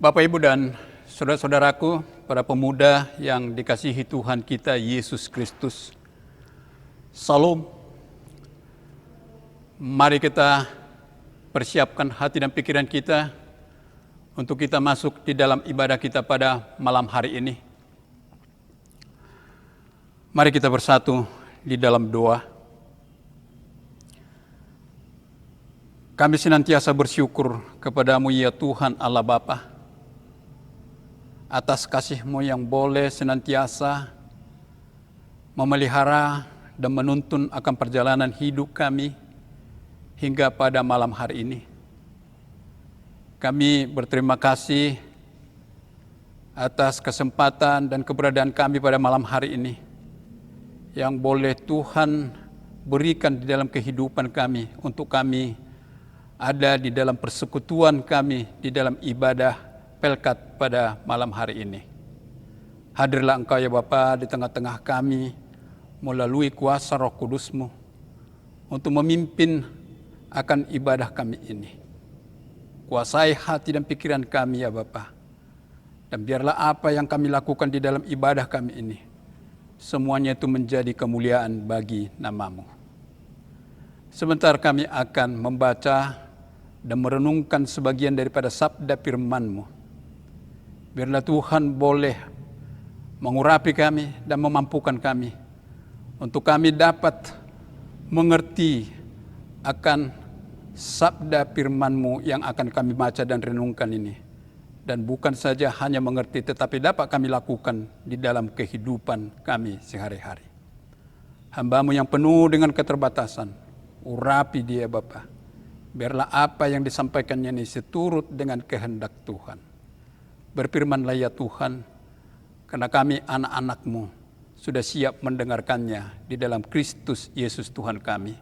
Bapak, Ibu, dan saudara-saudaraku, para pemuda yang dikasihi Tuhan kita Yesus Kristus. Salam. Mari kita persiapkan hati dan pikiran kita untuk kita masuk di dalam ibadah kita pada malam hari ini. Mari kita bersatu di dalam doa. Kami senantiasa bersyukur kepada-Mu ya Tuhan Allah Bapa, atas kasih-Mu yang boleh senantiasa memelihara dan menuntun akan perjalanan hidup kami hingga pada malam hari ini. Kami berterima kasih atas kesempatan dan keberadaan kami pada malam hari ini yang boleh Tuhan berikan di dalam kehidupan kami untuk kami ada di dalam persekutuan kami di dalam ibadah Pelkat pada malam hari ini. Hadirlah Engkau ya Bapa di tengah-tengah kami melalui kuasa Roh Kudus-Mu untuk memimpin akan ibadah kami ini. Kuasai hati dan pikiran kami ya Bapa. Dan biarlah apa yang kami lakukan di dalam ibadah kami ini, semuanya itu menjadi kemuliaan bagi nama-Mu. Sebentar kami akan membaca dan merenungkan sebagian daripada sabda firman-Mu. Biarlah Tuhan boleh mengurapi kami dan memampukan kami untuk kami dapat mengerti akan sabda firman-Mu yang akan kami baca dan renungkan ini. Dan bukan saja hanya mengerti, tetapi dapat kami lakukan di dalam kehidupan kami sehari-hari. Hamba-Mu yang penuh dengan keterbatasan, urapi dia Bapa. Biarlah apa yang disampaikannya ini seturut dengan kehendak Tuhan. Berfirmanlah ya Tuhan, karena kami anak-anak-Mu sudah siap mendengarkannya di dalam Kristus Yesus Tuhan kami.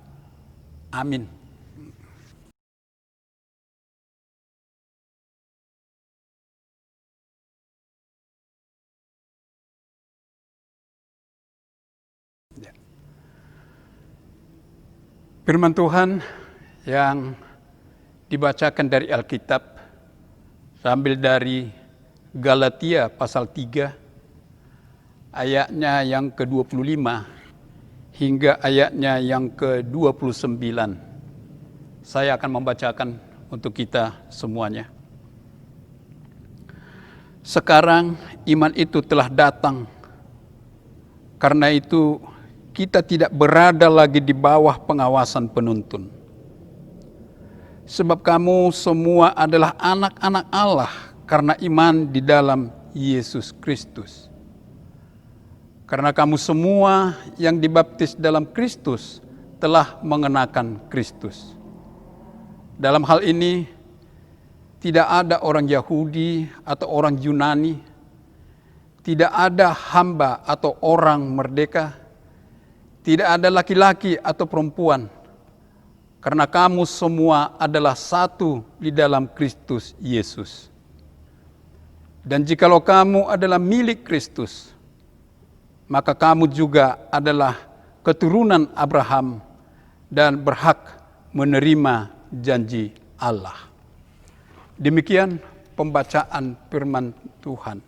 Amin. Firman Tuhan yang dibacakan dari Alkitab sambil dari Galatia pasal 3 ayatnya yang ke-25 hingga ayatnya yang ke-29. Saya akan membacakan untuk kita semuanya. Sekarang iman itu telah datang. Karena itu kita tidak berada lagi di bawah pengawasan penuntun. Sebab kamu semua adalah anak-anak Allah karena iman di dalam Yesus Kristus. Karena kamu semua yang dibaptis dalam Kristus telah mengenakan Kristus. Dalam hal ini tidak ada orang Yahudi atau orang Yunani, tidak ada hamba atau orang merdeka, tidak ada laki-laki atau perempuan, karena kamu semua adalah satu di dalam Kristus Yesus. Dan jikalau kamu adalah milik Kristus, maka kamu juga adalah keturunan Abraham dan berhak menerima janji Allah. Demikian pembacaan firman Tuhan.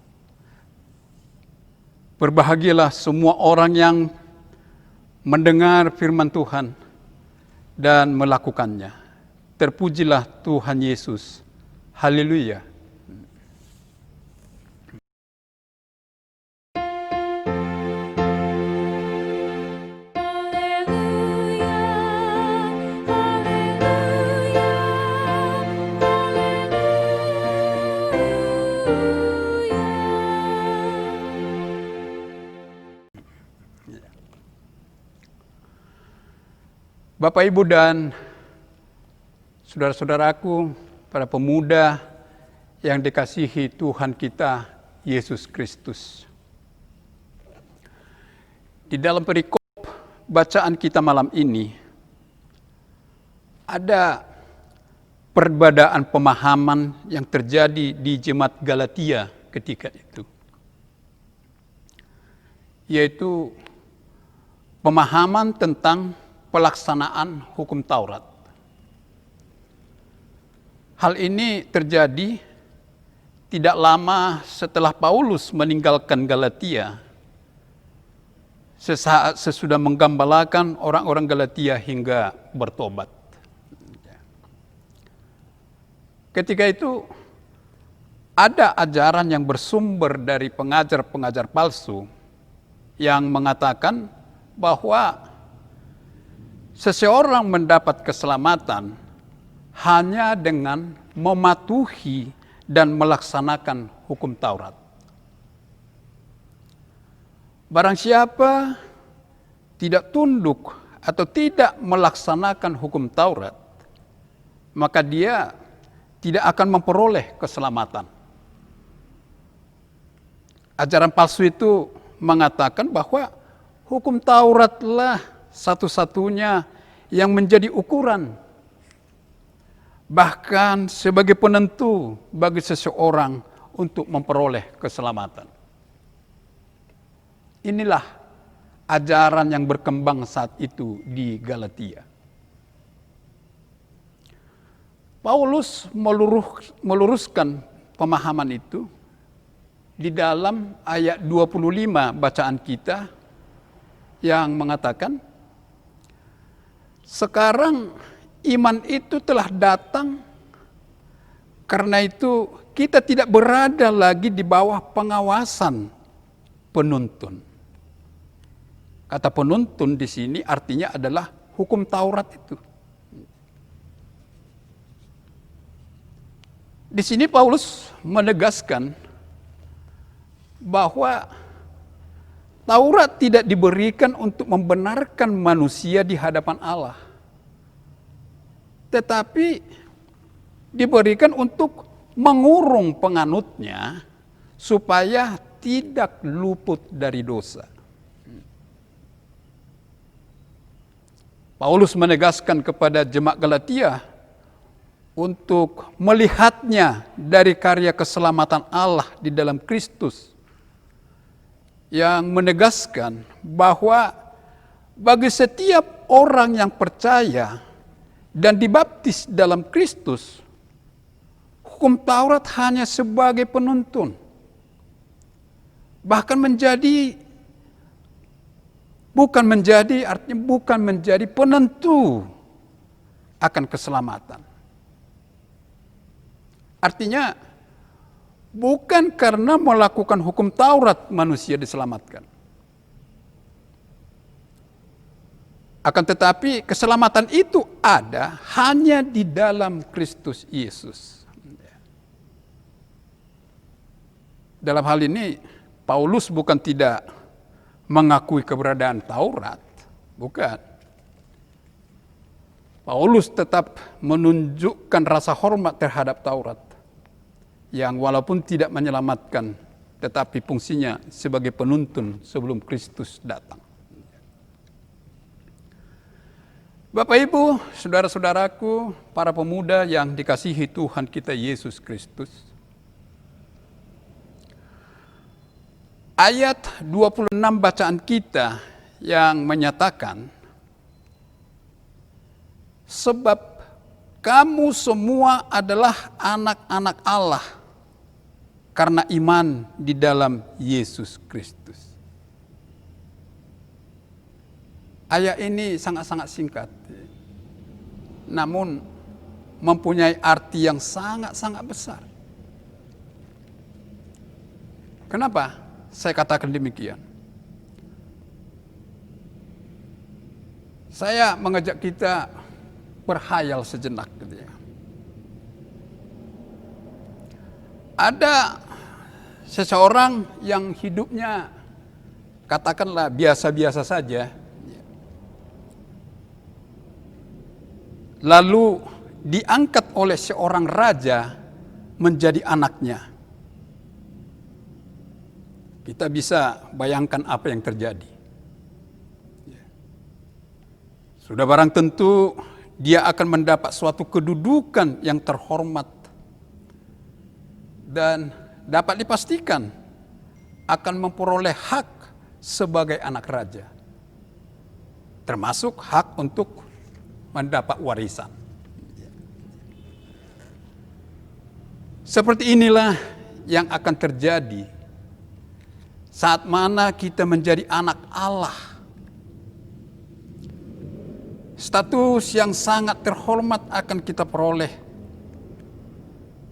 Berbahagialah semua orang yang mendengar firman Tuhan dan melakukannya. Terpujilah Tuhan Yesus. Haleluya. Bapak, Ibu, dan saudara-saudaraku, para pemuda yang dikasihi Tuhan kita, Yesus Kristus. Di dalam perikop bacaan kita malam ini, ada perbedaan pemahaman yang terjadi di jemaat Galatia ketika itu. Yaitu pemahaman tentang pelaksanaan hukum Taurat. Hal ini terjadi tidak lama setelah Paulus meninggalkan Galatia, sesaat sesudah menggembalakan orang-orang Galatia hingga bertobat. Ketika itu ada ajaran yang bersumber dari pengajar-pengajar palsu yang mengatakan bahwa seseorang mendapat keselamatan hanya dengan mematuhi dan melaksanakan hukum Taurat. Barang siapa tidak tunduk atau tidak melaksanakan hukum Taurat, maka dia tidak akan memperoleh keselamatan. Ajaran palsu itu mengatakan bahwa hukum Tauratlah satu-satunya yang menjadi ukuran, bahkan sebagai penentu bagi seseorang untuk memperoleh keselamatan. Inilah ajaran yang berkembang saat itu di Galatia. Paulus meluruskan pemahaman itu di dalam ayat 25 bacaan kita yang mengatakan, sekarang iman itu telah datang, karena itu kita tidak berada lagi di bawah pengawasan penuntun. Kata penuntun di sini artinya adalah hukum Taurat itu. Di sini Paulus menegaskan bahwa Taurat tidak diberikan untuk membenarkan manusia di hadapan Allah, tetapi diberikan untuk mengurung penganutnya supaya tidak luput dari dosa. Paulus menegaskan kepada jemaat Galatia untuk melihatnya dari karya keselamatan Allah di dalam Kristus, yang menegaskan bahwa bagi setiap orang yang percaya dan dibaptis dalam Kristus, hukum Taurat hanya sebagai penuntun, bahkan bukan menjadi penentu akan keselamatan. Artinya, bukan karena melakukan hukum Taurat manusia diselamatkan. Akan tetapi keselamatan itu ada hanya di dalam Kristus Yesus. Dalam hal ini, Paulus bukan tidak mengakui keberadaan Taurat, bukan. Paulus tetap menunjukkan rasa hormat terhadap Taurat, yang walaupun tidak menyelamatkan, tetapi fungsinya sebagai penuntun sebelum Kristus datang. Bapak Ibu, saudara-saudaraku, para pemuda yang dikasihi Tuhan kita Yesus Kristus, ayat 26 bacaan kita yang menyatakan, sebab kamu semua adalah anak-anak Allah karena iman di dalam Yesus Kristus. Ayat ini sangat-sangat singkat, namun mempunyai arti yang sangat-sangat besar. Kenapa saya katakan demikian? Saya mengajak kita berhayal sejenak gitu ya. Ada seseorang yang hidupnya katakanlah biasa-biasa saja, lalu diangkat oleh seorang raja menjadi anaknya. Kita bisa bayangkan apa yang terjadi. Sudah barang tentu dia akan mendapat suatu kedudukan yang terhormat, dan dapat dipastikan akan memperoleh hak sebagai anak raja, termasuk hak untuk mendapat warisan. Seperti inilah yang akan terjadi saat mana kita menjadi anak Allah. Status yang sangat terhormat akan kita peroleh.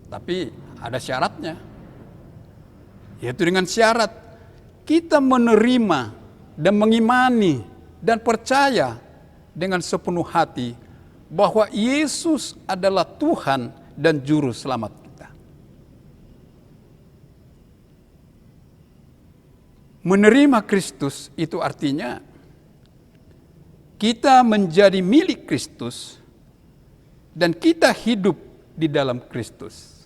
Tapi ada syaratnya. Yaitu dengan syarat kita menerima dan mengimani dan percaya dengan sepenuh hati bahwa Yesus adalah Tuhan dan Juru Selamat kita. Menerima Kristus itu artinya kita menjadi milik Kristus dan kita hidup di dalam Kristus.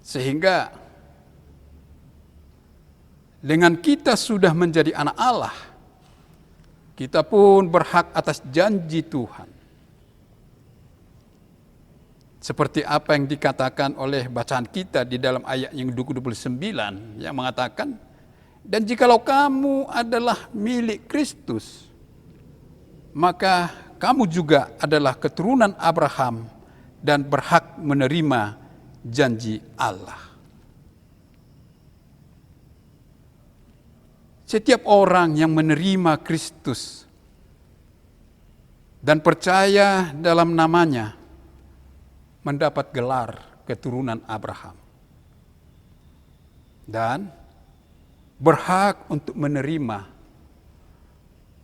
Sehingga dengan kita sudah menjadi anak Allah, kita pun berhak atas janji Tuhan. Seperti apa yang dikatakan oleh bacaan kita di dalam ayat yang 29 yang mengatakan, dan jikalau kamu adalah milik Kristus, maka kamu juga adalah keturunan Abraham dan berhak menerima janji Allah. Setiap orang yang menerima Kristus dan percaya dalam namanya mendapat gelar keturunan Abraham dan berhak untuk menerima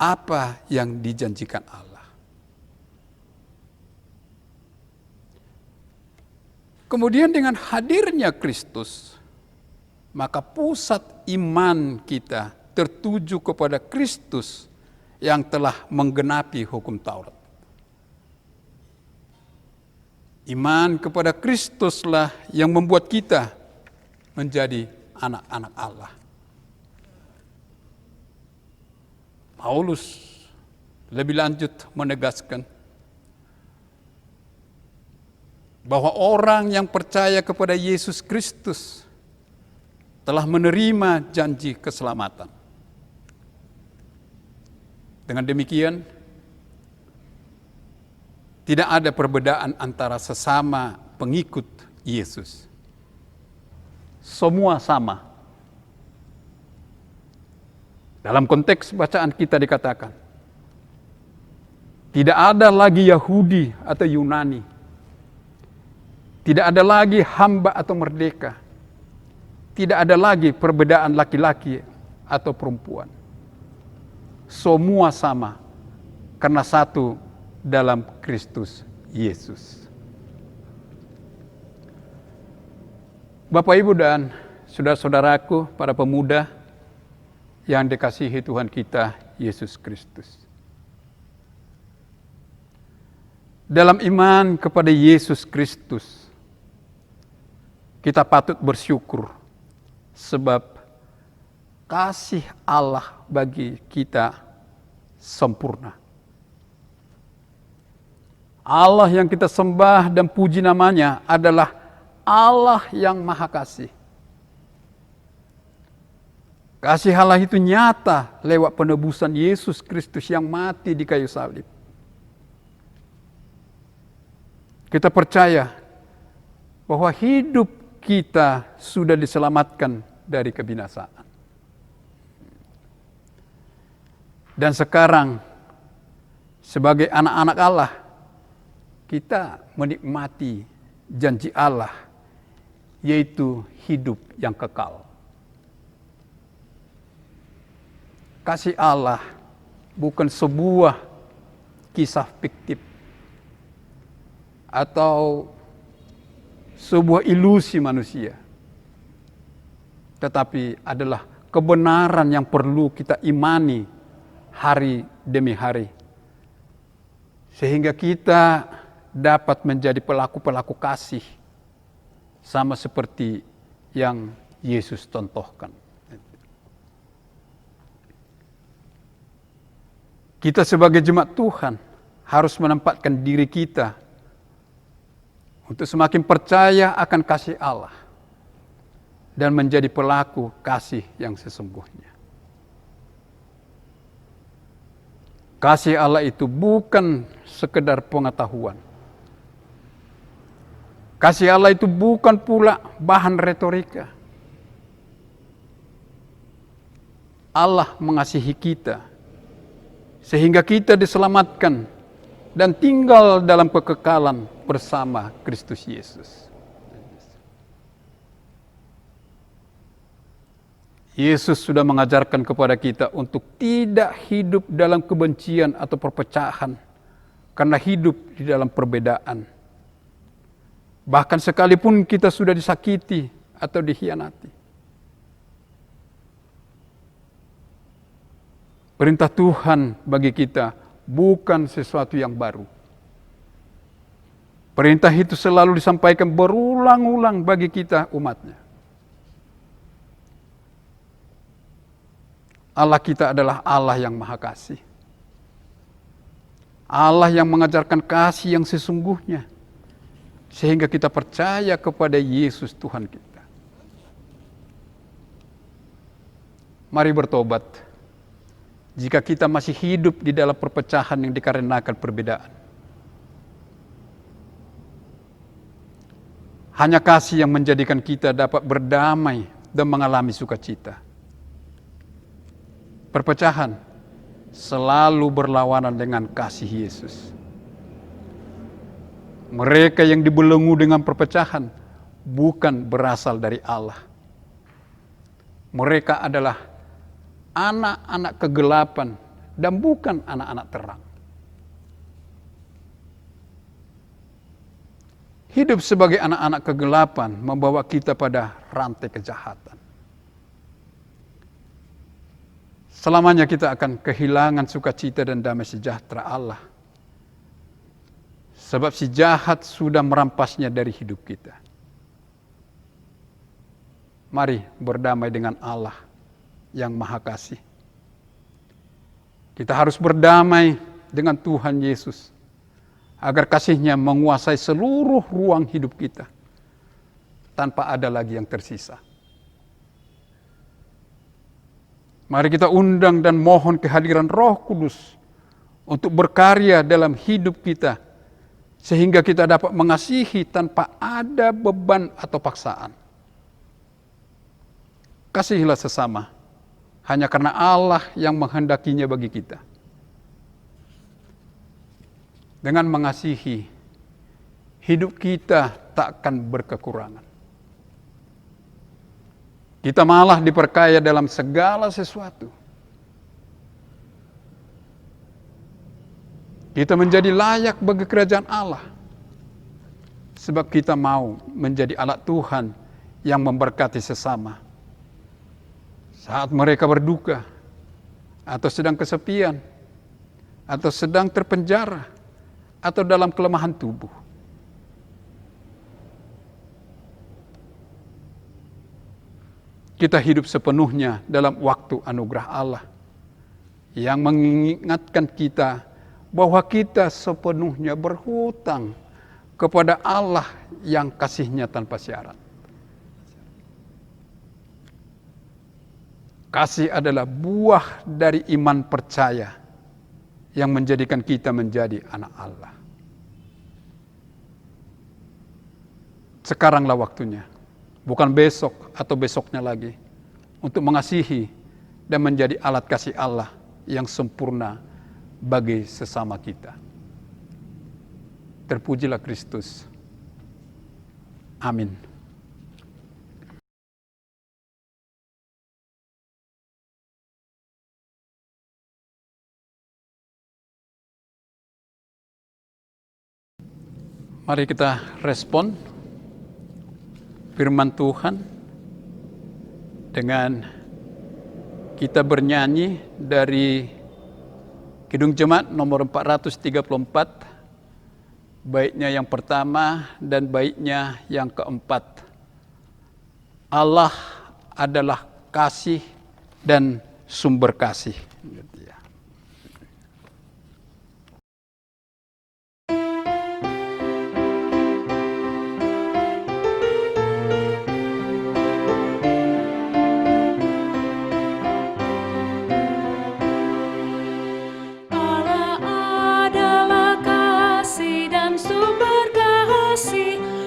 apa yang dijanjikan Allah. Kemudian dengan hadirnya Kristus, maka pusat iman kita tertuju kepada Kristus yang telah menggenapi hukum Taurat. Iman kepada Kristuslah yang membuat kita menjadi anak-anak Allah. Paulus lebih lanjut menegaskan bahwa orang yang percaya kepada Yesus Kristus telah menerima janji keselamatan. Dengan demikian, tidak ada perbedaan antara sesama pengikut Yesus. Semua sama. Dalam konteks bacaan kita dikatakan, tidak ada lagi Yahudi atau Yunani. Tidak ada lagi hamba atau merdeka. Tidak ada lagi perbedaan laki-laki atau perempuan. Semua sama karena satu dalam Kristus Yesus. Bapak, Ibu, dan saudara-saudaraku, para pemuda yang dikasihi Tuhan kita Yesus Kristus. Dalam iman kepada Yesus Kristus, kita patut bersyukur sebab kasih Allah bagi kita sempurna. Allah yang kita sembah dan puji namanya adalah Allah yang Maha Kasih. Kasih Allah itu nyata lewat penebusan Yesus Kristus yang mati di kayu salib. Kita percaya bahwa hidup kita sudah diselamatkan dari kebinasaan. Dan sekarang sebagai anak-anak Allah, kita menikmati janji Allah, yaitu hidup yang kekal. Kasih Allah bukan sebuah kisah fiktif atau sebuah ilusi manusia, tetapi adalah kebenaran yang perlu kita imani hari demi hari, sehingga kita dapat menjadi pelaku-pelaku kasih sama seperti yang Yesus contohkan. Kita sebagai jemaat Tuhan harus menempatkan diri kita untuk semakin percaya akan kasih Allah dan menjadi pelaku kasih yang sesungguhnya. Kasih Allah itu bukan sekedar pengetahuan, Kasih Allah itu bukan pula bahan retorika. Allah mengasihi kita sehingga kita diselamatkan dan tinggal dalam kekekalan bersama Kristus Yesus. Yesus sudah mengajarkan kepada kita untuk tidak hidup dalam kebencian atau perpecahan karena hidup di dalam perbedaan. Bahkan sekalipun kita sudah disakiti atau dikhianati. Perintah Tuhan bagi kita bukan sesuatu yang baru. Perintah itu selalu disampaikan berulang-ulang bagi kita umatnya. Allah kita adalah Allah yang Maha Kasih. Allah yang mengajarkan kasih yang sesungguhnya. Sehingga kita percaya kepada Yesus Tuhan kita. Mari bertobat. Jika kita masih hidup di dalam perpecahan yang dikarenakan perbedaan. Hanya kasih yang menjadikan kita dapat berdamai dan mengalami sukacita. Perpecahan selalu berlawanan dengan kasih Yesus. Mereka yang dibelenggu dengan perpecahan bukan berasal dari Allah. Mereka adalah anak-anak kegelapan dan bukan anak-anak terang. Hidup sebagai anak-anak kegelapan membawa kita pada rantai kejahatan. Selamanya kita akan kehilangan sukacita dan damai sejahtera Allah. Sebab si jahat sudah merampasnya dari hidup kita. Mari berdamai dengan Allah yang Maha Kasih. Kita harus berdamai dengan Tuhan Yesus. Agar kasih-Nya menguasai seluruh ruang hidup kita. Tanpa ada lagi yang tersisa. Mari kita undang dan mohon kehadiran Roh Kudus untuk berkarya dalam hidup kita sehingga kita dapat mengasihi tanpa ada beban atau paksaan. Kasihilah sesama hanya karena Allah yang menghendakinya bagi kita. Dengan mengasihi, hidup kita tak akan berkekurangan. Kita malah diperkaya dalam segala sesuatu. Kita menjadi layak bagi kerajaan Allah. Sebab kita mau menjadi alat Tuhan yang memberkati sesama. Saat mereka berduka, atau sedang kesepian, atau sedang terpenjara, atau dalam kelemahan tubuh. Kita hidup sepenuhnya dalam waktu anugerah Allah yang mengingatkan kita bahwa kita sepenuhnya berhutang kepada Allah yang kasih-Nya tanpa syarat. Kasih adalah buah dari iman percaya yang menjadikan kita menjadi anak Allah. Sekaranglah waktunya. Bukan besok atau besoknya lagi. Untuk mengasihi dan menjadi alat kasih Allah yang sempurna bagi sesama kita. Terpujilah Kristus. Amin. Mari kita respon firman Tuhan dengan kita bernyanyi dari Kidung Jemaat nomor 434, baitnya yang pertama dan baitnya yang keempat. Allah adalah kasih dan sumber kasih.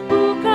Bukan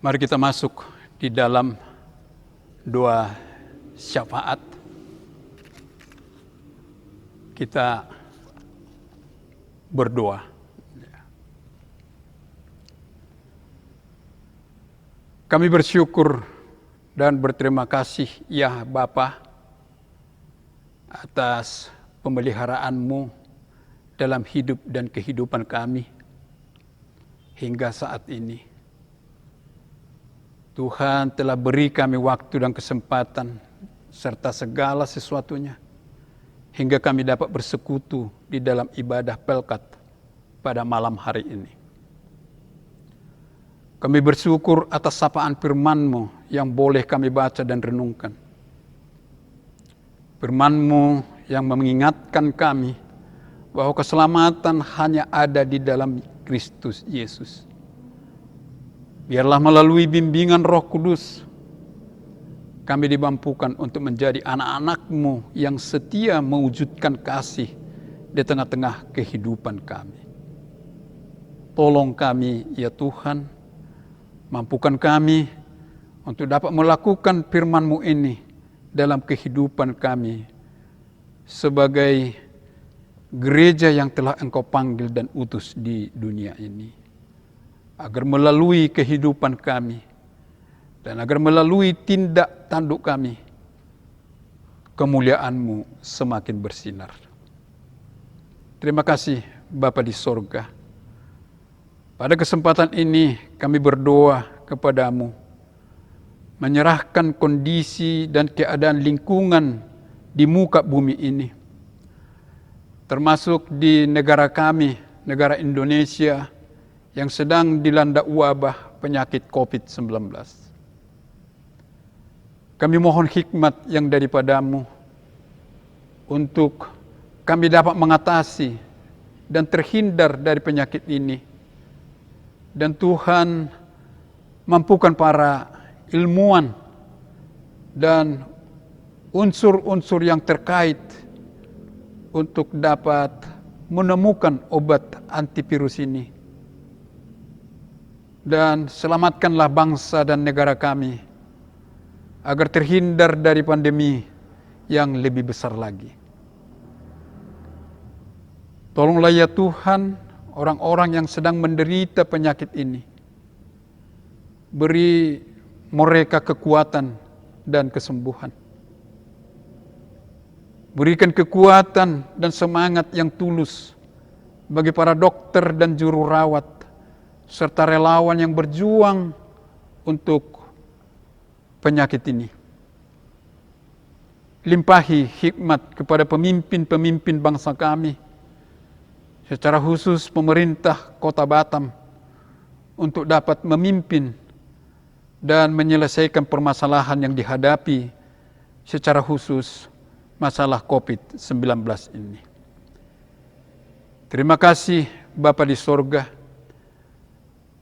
Mari kita masuk di dalam doa syafaat. Kita berdoa. Kami bersyukur dan berterima kasih ya Bapa atas pemeliharaanmu dalam hidup dan kehidupan kami hingga saat ini. Tuhan telah beri kami waktu dan kesempatan serta segala sesuatunya hingga kami dapat bersekutu di dalam ibadah Pelkat pada malam hari ini. Kami bersyukur atas sapaan firman-Mu yang boleh kami baca dan renungkan. Firman-Mu yang mengingatkan kami bahwa keselamatan hanya ada di dalam Kristus Yesus. Biarlah melalui bimbingan Roh Kudus, kami dimampukan untuk menjadi anak-anak-Mu yang setia mewujudkan kasih di tengah-tengah kehidupan kami. Tolong kami ya Tuhan, mampukan kami untuk dapat melakukan firman-Mu ini dalam kehidupan kami sebagai gereja yang telah Engkau panggil dan utus di dunia ini. Agar melalui kehidupan kami dan agar melalui tindak tanduk kami, kemuliaan-Mu semakin bersinar. Terima kasih Bapa di sorga. Pada kesempatan ini kami berdoa kepada-Mu, menyerahkan kondisi dan keadaan lingkungan di muka bumi ini, termasuk di negara kami, negara Indonesia, yang sedang dilanda wabah penyakit COVID-19. Kami mohon hikmat yang daripada-Mu untuk kami dapat mengatasi dan terhindar dari penyakit ini. Dan Tuhan mampukan para ilmuwan dan unsur-unsur yang terkait untuk dapat menemukan obat antivirus ini. Dan selamatkanlah bangsa dan negara kami agar terhindar dari pandemi yang lebih besar lagi. Tolonglah ya Tuhan orang-orang yang sedang menderita penyakit ini. Beri mereka kekuatan dan kesembuhan. Berikan kekuatan dan semangat yang tulus bagi para dokter dan juru rawat serta relawan yang berjuang untuk penyakit ini. Limpahi hikmat kepada pemimpin-pemimpin bangsa kami, secara khusus pemerintah Kota Batam, untuk dapat memimpin dan menyelesaikan permasalahan yang dihadapi, secara khusus masalah COVID-19 ini. Terima kasih Bapa di sorga.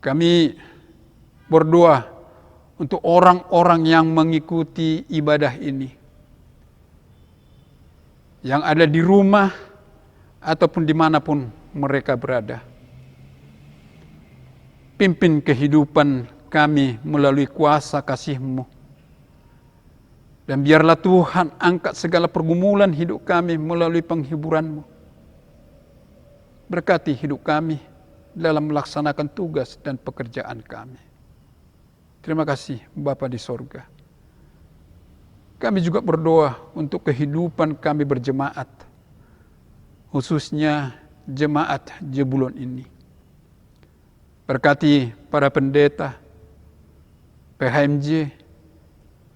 Kami berdoa untuk orang-orang yang mengikuti ibadah ini, yang ada di rumah ataupun dimanapun mereka berada. Pimpin kehidupan kami melalui kuasa kasih-Mu. Dan biarlah Tuhan angkat segala pergumulan hidup kami melalui penghiburan-Mu. Berkati hidup kami dalam melaksanakan tugas dan pekerjaan kami. Terima kasih Bapa di sorga. Kami juga berdoa untuk kehidupan kami berjemaat, khususnya jemaat Jebulon ini. Berkati para pendeta, PHMJ,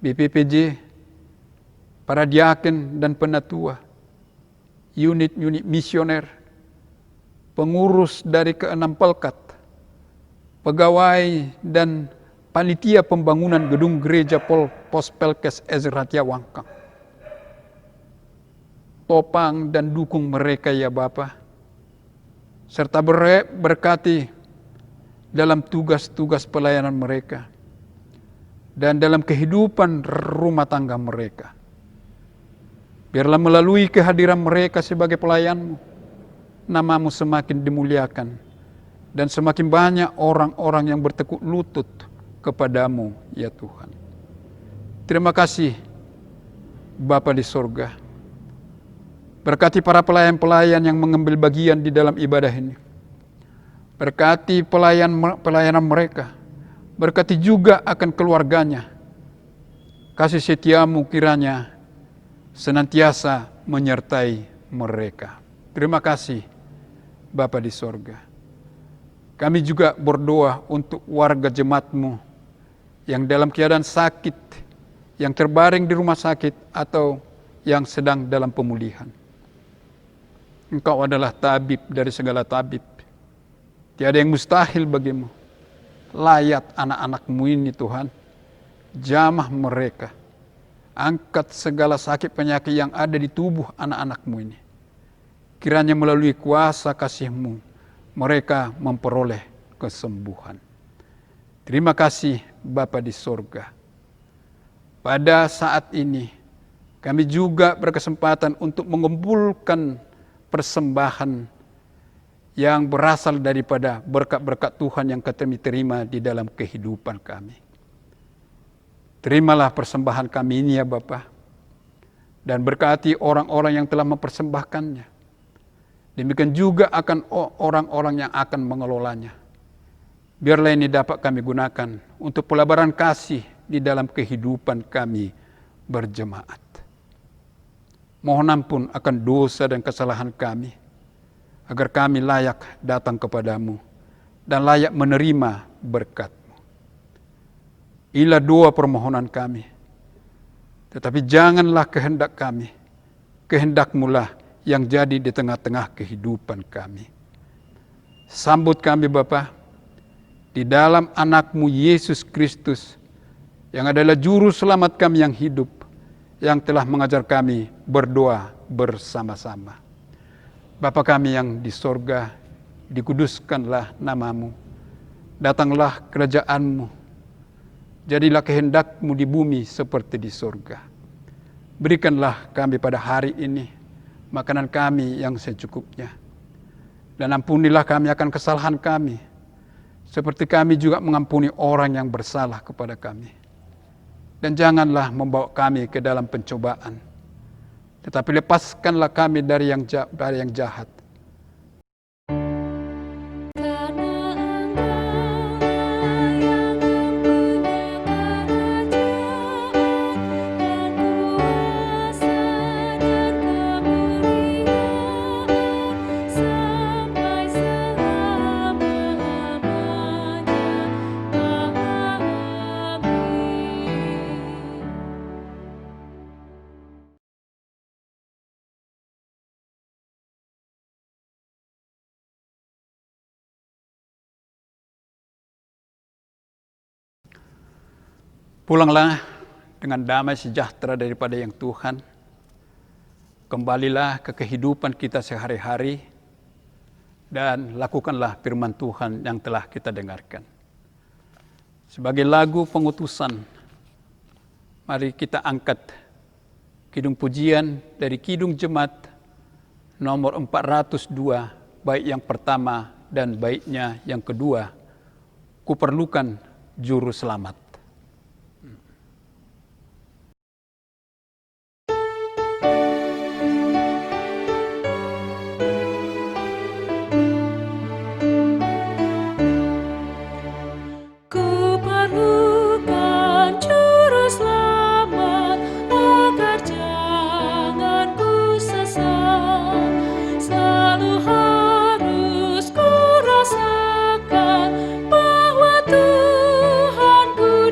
BPPJ, para diaken dan penatua, unit-unit misioner, pengurus dari ke-6 Pelkat, pegawai dan panitia pembangunan gedung gereja Pos Pelkes Ezratia Wangkang. Topang dan dukung mereka ya Bapa, serta berkati dalam tugas-tugas pelayanan mereka dan dalam kehidupan rumah tangga mereka. Biarlah melalui kehadiran mereka sebagai pelayan-Mu, nama-Mu semakin dimuliakan dan semakin banyak orang-orang yang bertekuk lutut kepadamu ya Tuhan. Terima kasih Bapa di sorga. Berkati para pelayan-pelayan yang mengambil bagian di dalam ibadah ini. Berkati pelayanan mereka. Berkati juga akan keluarganya. Kasih setiamu kiranya senantiasa menyertai mereka. Terima kasih Bapa di sorga. Kami juga berdoa untuk warga jemaat-Mu yang dalam keadaan sakit, yang terbaring di rumah sakit atau yang sedang dalam pemulihan. Engkau adalah tabib dari segala tabib. Tiada yang mustahil bagimu. Layat anak-anak-Mu ini Tuhan. Jamah mereka. Angkat segala sakit penyakit yang ada di tubuh anak-anak-Mu ini. Kiranya melalui kuasa kasih-Mu, mereka memperoleh kesembuhan. Terima kasih Bapa di sorga. Pada saat ini, kami juga berkesempatan untuk mengumpulkan persembahan yang berasal daripada berkat-berkat Tuhan yang kami terima di dalam kehidupan kami. Terimalah persembahan kami ini ya Bapa, dan berkati orang-orang yang telah mempersembahkannya. Demikian juga akan orang-orang yang akan mengelolanya. Biarlah ini dapat kami gunakan untuk pelabaran kasih di dalam kehidupan kami berjemaat. Mohon ampun akan dosa dan kesalahan kami, agar kami layak datang kepadamu dan layak menerima berkat-Mu. Inilah doa permohonan kami. Tetapi janganlah kehendak kami, kehendak-Mu lah yang jadi di tengah-tengah kehidupan kami. Sambut kami Bapa di dalam anak-Mu Yesus Kristus yang adalah juru selamat kami yang hidup, yang telah mengajar kami berdoa bersama-sama. Bapa kami yang di sorga, dikuduskanlah nama-Mu. Datanglah kerajaan-Mu. Jadilah kehendak-Mu di bumi seperti di sorga. Berikanlah kami pada hari ini makanan kami yang secukupnya. Dan ampunilah kami akan kesalahan kami, seperti kami juga mengampuni orang yang bersalah kepada kami. Dan janganlah membawa kami ke dalam pencobaan, tetapi lepaskanlah kami dari yang jahat. Pulanglah dengan damai sejahtera daripada yang Tuhan. Kembalilah ke kehidupan kita sehari-hari dan lakukanlah firman Tuhan yang telah kita dengarkan. Sebagai lagu pengutusan, mari kita angkat kidung pujian dari Kidung Jemaat nomor 402, bait yang pertama dan baitnya yang kedua, Kuperlukan Juru Selamat. Tuhan ku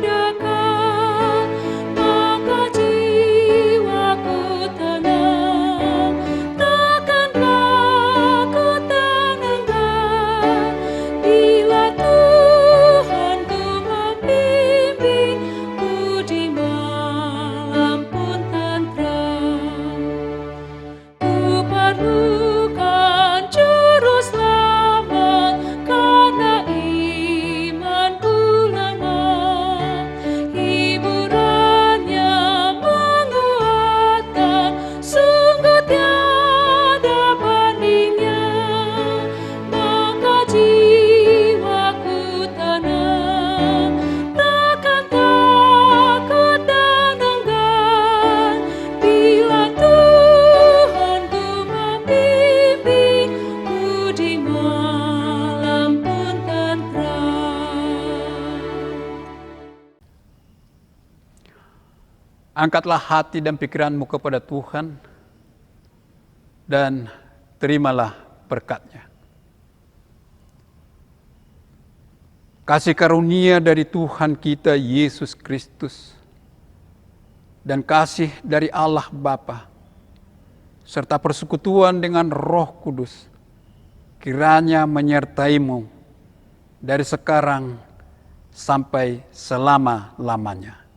Angkatlah hati dan pikiranmu kepada Tuhan dan terimalah berkat-Nya. Kasih karunia dari Tuhan kita Yesus Kristus dan kasih dari Allah Bapa serta persekutuan dengan Roh Kudus kiranya menyertaimu dari sekarang sampai selama-lamanya.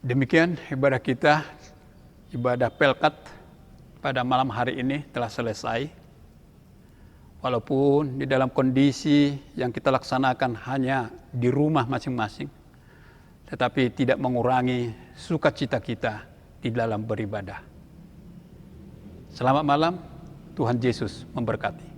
Demikian ibadah kita, ibadah Pelkat pada malam hari ini telah selesai. Walaupun di dalam kondisi yang kita laksanakan hanya di rumah masing-masing, tetapi tidak mengurangi sukacita kita di dalam beribadah. Selamat malam, Tuhan Yesus memberkati.